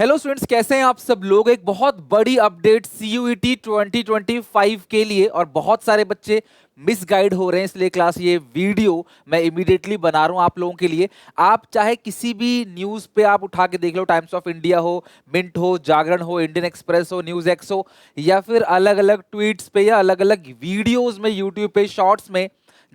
Hello students, कैसे हैं आप सब लोग। एक बहुत बड़ी अपडेट सीयूईटी 2025 के लिए, और बहुत सारे बच्चे मिसगाइड हो रहे हैं, इसलिए क्लास ये वीडियो मैं इमीडिएटली बना रहा हूं आप लोगों के लिए। आप चाहे किसी भी न्यूज़ पे आप उठा के देख लो, टाइम्स ऑफ इंडिया हो, मिंट हो, जागरण हो, इंडियन एक्सप्रेस हो, न्यूज़ एक्स हो, या फिर अलग अलग ट्वीट्स पे या अलग अलग वीडियोस में, यूट्यूब पे शॉर्ट्स में,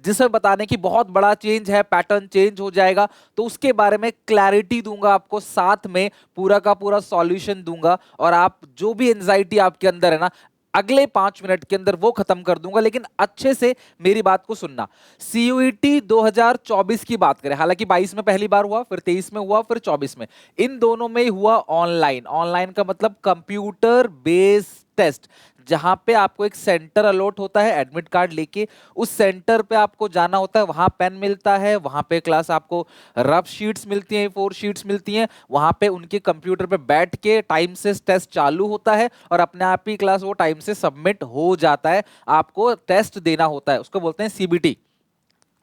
जिसमें बताने की बहुत बड़ा चेंज है, पैटर्न चेंज हो जाएगा, तो उसके बारे में क्लैरिटी दूंगा आपको, साथ में पूरा का पूरा सॉल्यूशन दूंगा। और आप जो भी एंजाइटी आपके अंदर है ना, अगले 5 मिनट के अंदर वो खत्म कर दूंगा। लेकिन अच्छे से मेरी बात को सुनना। सीयूईटी 2024 की बात करें, हालांकि 22 में पहली बार हुआ, फिर 23 में हुआ, फिर 24 में, इन दोनों में हुआ ऑनलाइन। ऑनलाइन का मतलब कंप्यूटर बेस्ड टेस्ट, जहां पे आपको एक सेंटर अलॉट होता है एडमिट कार्ड लेके, उस सेंटर पे आपको जाना होता है, वहां पेन मिलता है, वहां पे क्लास आपको रफ शीट्स मिलती हैं, 4 शीट्स मिलती हैं, वहां पे उनके कंप्यूटर पे बैठ के टाइम से टेस्ट चालू होता है और अपने आप ही क्लास वो टाइम से सबमिट हो जाता है। आपको टेस्ट देना होता है, उसको बोलते हैं सीबीटी।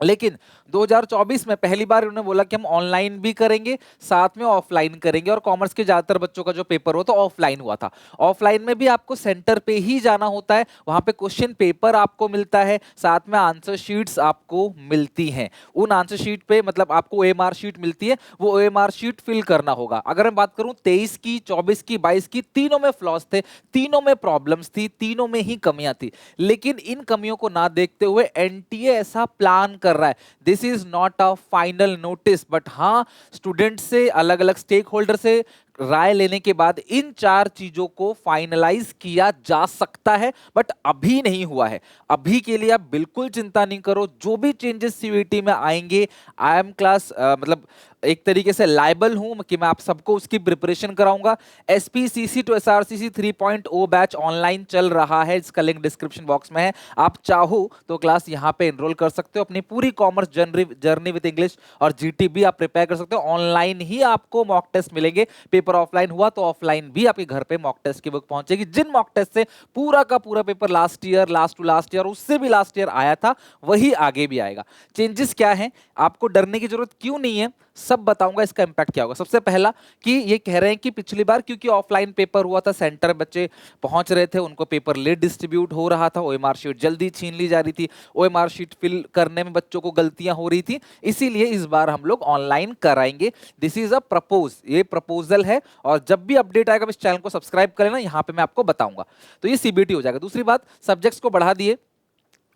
लेकिन 2024 में पहली बार उन्होंने बोला कि हम ऑनलाइन भी करेंगे, साथ में ऑफलाइन करेंगे, और कॉमर्स के ज्यादातर बच्चों का जो पेपर हुआ था ऑफलाइन हुआ था। ऑफलाइन में भी आपको सेंटर पे ही जाना होता है, वहां पे क्वेश्चन पेपर आपको मिलता है, साथ में आंसर शीट्स आपको मिलती हैं। उन आंसर शीट पे मतलब आपको ओएमआर शीट मिलती है, वो ओएमआर शीट फिल करना होगा। अगर मैं बात करूं 23 की, 24 की, 22 की, तीनों में फ्लॉस थे, तीनों में प्रॉब्लम्स थी, तीनों में ही कमियां थी। लेकिन इन कमियों को ना देखते हुए एनटीए ऐसा प्लान कर रहा है। This is not a final notice, but हाँ, स्टूडेंट से, अलग अलग स्टेक होल्डर से राय लेने के बाद इन 4 चीजों को फाइनलाइज किया जा सकता है, बट अभी नहीं हुआ है। अभी के लिए आप बिल्कुल चिंता नहीं करो, जो भी चेंजेस सीयूईटी में आएंगे, आई एम क्लास मतलब एक तरीके से लायबल हूं कि मैं आप सबको उसकी प्रिपरेशन कराऊंगा। SPCC to SRCC 3.0 batch online चल रहा है, इसका लिंक डिस्क्रिप्शन बॉक्स में है। आप चाहो तो क्लास यहां पे एनरोल कर सकते हो, अपनी पूरी कॉमर्स जर्नी विद इंग्लिश और जीटीबी आप प्रिपेयर कर सकते हो। ऑनलाइन ही आपको मॉक टेस्ट मिलेंगे, पेपर ऑफलाइन हुआ तो ऑफलाइन भी आपके घर पे मॉक टेस्ट की बुक पहुंचेगी। जिन मॉक टेस्ट से पूरा का पूरा paper last year, last to last year, उससे भी लास्ट ईयर आया था, वही आगे भी आएगा। चेंजेस क्या है, आपको डरने की जरूरत क्यों नहीं है, सब बताऊंगा। इसका इंपैक्ट क्या होगा। सबसे पहला कि ये कह रहे हैं कि पिछली बार क्योंकि ऑफलाइन पेपर हुआ था, सेंटर बच्चे पहुंच रहे थे, उनको पेपर लेट डिस्ट्रीब्यूट हो रहा था, ओएमआर शीट जल्दी छीन ली जा रही थी, ओएमआर शीट फिल करने में बच्चों को गलतियां हो रही थी, इसीलिए इस बार हम लोग ऑनलाइन कराएंगे। दिस इज अ प्रपोज, ये प्रपोजल है, और जब भी अपडेट आएगा इस चैनल को सब्सक्राइब कर लेना, यहां पे मैं आपको बताऊंगा। तो ये सीबीटी हो जाएगा। दूसरी बात, सब्जेक्ट्स को बढ़ा दिए।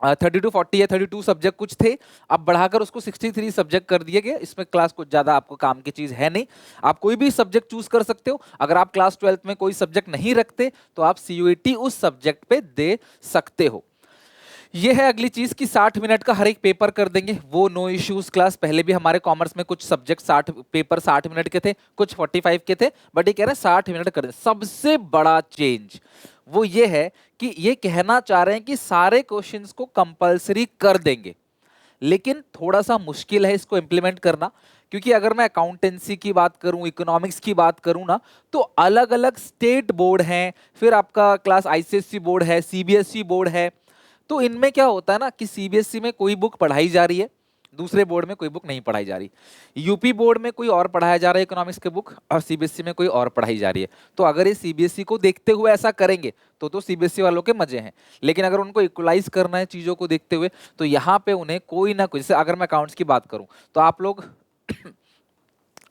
32 40 या 32 सब्जेक्ट कुछ थे, अब बढ़ाकर उसको 63 सब्जेक्ट कर दिए गए। इसमें क्लास कुछ ज्यादा आपको काम की चीज है नहीं, आप कोई भी सब्जेक्ट चूज कर सकते हो। अगर आप क्लास 12th में कोई सब्जेक्ट नहीं रखते तो आप सीयूईटी उस सब्जेक्ट पे दे सकते हो। ये है अगली चीज कि 60 मिनट का हर एक पेपर कर देंगे, वो नो इश्यूज क्लास। पहले भी हमारे कॉमर्स में कुछ सब्जेक्ट 60 पेपर 60 मिनट के थे, कुछ 45 के थे, बट ये कह रहे हैं 60 मिनट कर दें। सबसे बड़ा चेंज वो ये है कि ये कहना चाह रहे हैं कि सारे क्वेश्चंस को कंपलसरी कर देंगे, लेकिन थोड़ा सा मुश्किल है इसको इंप्लीमेंट करना। क्योंकि अगर मैं अकाउंटेंसी की बात करूं, इकोनॉमिक्स की बात करूं ना, तो अलग अलग स्टेट बोर्ड हैं, फिर आपका क्लास आईसीएससी बोर्ड है, सीबीएसई बोर्ड है। तो इनमें क्या होता है ना कि सीबीएसई में कोई बुक पढ़ाई जा रही है, दूसरे बोर्ड में कोई बुक नहीं पढ़ाई जा रही। यूपी बोर्ड में कोई और पढ़ाया जा रहा है इकोनॉमिक्स के बुक, और सीबीएसई में कोई और पढ़ाई जा रही है। तो अगर ये सीबीएसई को देखते हुए ऐसा करेंगे तो सीबीएसई वालों के मजे हैं। लेकिन अगर उनको इक्वलाइज करना है चीजों को देखते हुए, तो यहाँ पे उन्हें कोई ना कोई, जैसे अगर मैं अकाउंट्स की बात करूं, तो आप लोग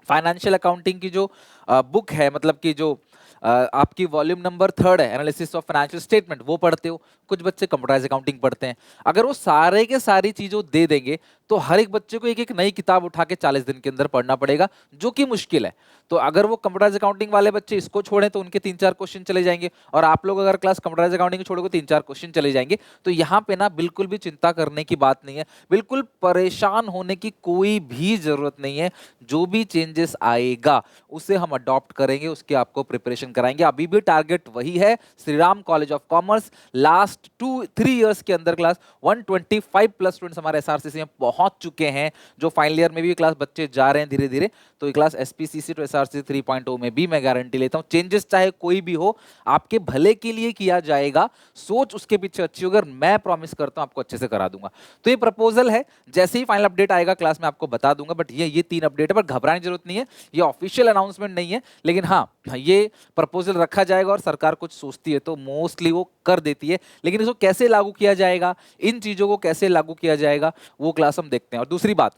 फाइनेंशियल अकाउंटिंग की जो बुक है, मतलब कि जो आपकी वॉल्यूम नंबर 3 है, एनालिसिस ऑफ फाइनेंशियल स्टेटमेंट, वो पढ़ते हो। कुछ बच्चे कंप्यूटराइज अकाउंटिंग पढ़ते हैं। अगर वो सारे के सारी चीजों दे देंगे तो हर एक बच्चे को एक एक नई किताब उठा के 40 दिन के अंदर पढ़ना पड़ेगा, जो कि मुश्किल है। तो अगर वो कंप्यूटराइज अकाउंटिंग वाले बच्चे इसको छोड़ें तो उनके 3-4 क्वेश्चन चले जाएंगे, और आप लोग अगर क्लास कंप्यूटराइज अकाउंटिंग छोड़ोगे 3-4 क्वेश्चन चले जाएंगे। तो यहाँ पे ना बिल्कुल भी चिंता करने की बात नहीं है, बिल्कुल परेशान होने की कोई भी जरूरत नहीं है। जो भी चेंजेस आएगा उसे हम अडॉप्ट करेंगे, उसकी आपको प्रिपरेशन कराएंगे। अभी भी टारगेट वही है, Shri Ram college of commerce last 2-3 years के अंदर क्लास 125 प्लस स्टूडेंट्स हमारे एसआरसीसी में पहुंच चुके हैं, जो फाइनल ईयर में भी क्लास बच्चे जा रहे हैं धीरे धीरे। तो ये क्लास एसपीसीसी टू एसआरसीसी 3.0 में भी मैं गारंटी लेता हूं, चेंजेस चाहे कोई भी हो, आपके भले के लिए किया जाएगा। सोच उसके पीछे अच्छी होगी, मैं प्रॉमिस करता हूं आपको अच्छे से करा दूंगा। तो ये प्रपोजल है, जैसे ही फाइनल अपडेट आएगा क्लास में आपको बता दूंगा। बट ये 3 अपडेट है, पर घबराने की जरूरत नहीं है, ये ऑफिशियल अनाउंसमेंट नहीं नहीं है, लेकिन हाँ ये प्रपोजल रखा जाएगा और सरकार कुछ सोचती है तो मोस्टली वो कर देती है, लेकिन इसको कैसे लागू किया जाएगा, इन चीजों को कैसे लागू किया जाएगा वो क्लास हम देखते हैं। और दूसरी बात,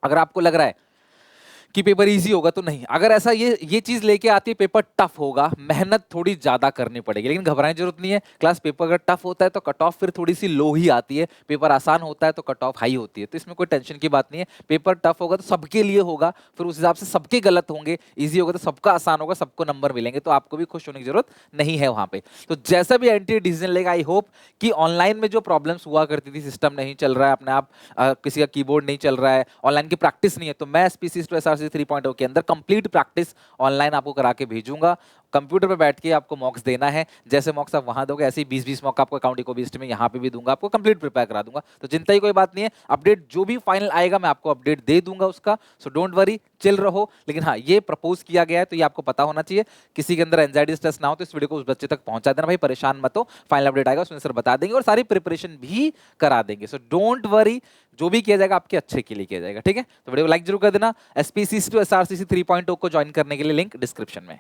अगर आपको लग रहा है कि पेपर इजी होगा तो नहीं, अगर ऐसा ये चीज लेके आती है पेपर टफ होगा, मेहनत थोड़ी ज्यादा करनी पड़ेगी, लेकिन घबराने की जरूरत नहीं है। क्लास पेपर अगर टफ होता है तो कट ऑफ फिर थोड़ी सी लो ही आती है, पेपर आसान होता है तो कट ऑफ हाई होती है, तो इसमें कोई टेंशन की बात नहीं है। पेपर टफ होगा तो सबके लिए होगा, फिर उस हिसाब से सबके गलत होंगे, इजी होगा तो सबका आसान होगा, सबको नंबर मिलेंगे, तो आपको भी खुश होने की जरूरत नहीं है वहां पे। तो जैसा भी एनटीए डिसीजन लेगा, आई होप कि ऑनलाइन में जो प्रॉब्लम्स हुआ करती थी, सिस्टम नहीं चल रहा है अपने आप, किसी का कीबोर्ड नहीं चल रहा है, ऑनलाइन की प्रैक्टिस नहीं है, तो मैं एसपीसी टू एसआरसी 3.0 के अंदर कंप्लीट प्रैक्टिस ऑनलाइन आपको करा के भेजूंगा। कंप्यूटर पे बैठ के आपको मॉक्स देना है, जैसे मॉक्स आप वहां दोगे ऐसे ही 20-20 मॉक आपको अकाउंट इकोबिस्ट में यहाँ पे भी दूंगा, आपको कंप्लीट प्रिपेयर करा दूंगा, तो चिंता ही कोई बात नहीं है। अपडेट जो भी फाइनल आएगा मैं आपको अपडेट दे दूंगा उसका, सो डोंट वरी, चिल रहो। लेकिन हाँ ये प्रपोज किया गया है तो ये आपको पता होना चाहिए, किसी के अंदर एंजाइटी स्ट्रेस ना हो तो इस वीडियो को उस बच्चे तक पहुंचा देना भाई, परेशान मत हो, फाइनल अपडेट आएगा उसमें सर बता देंगे और सारी प्रिपरेशन भी करा देंगे, सो डोंट वरी, जो भी किया जाएगा आपके अच्छे के लिए किया जाएगा, ठीक है। तो वीडियो को लाइक जरूर कर देना। एसपीसी टू एसआरसीसी 3.0 को ज्वाइन करने के लिए लिंक डिस्क्रिप्शन में।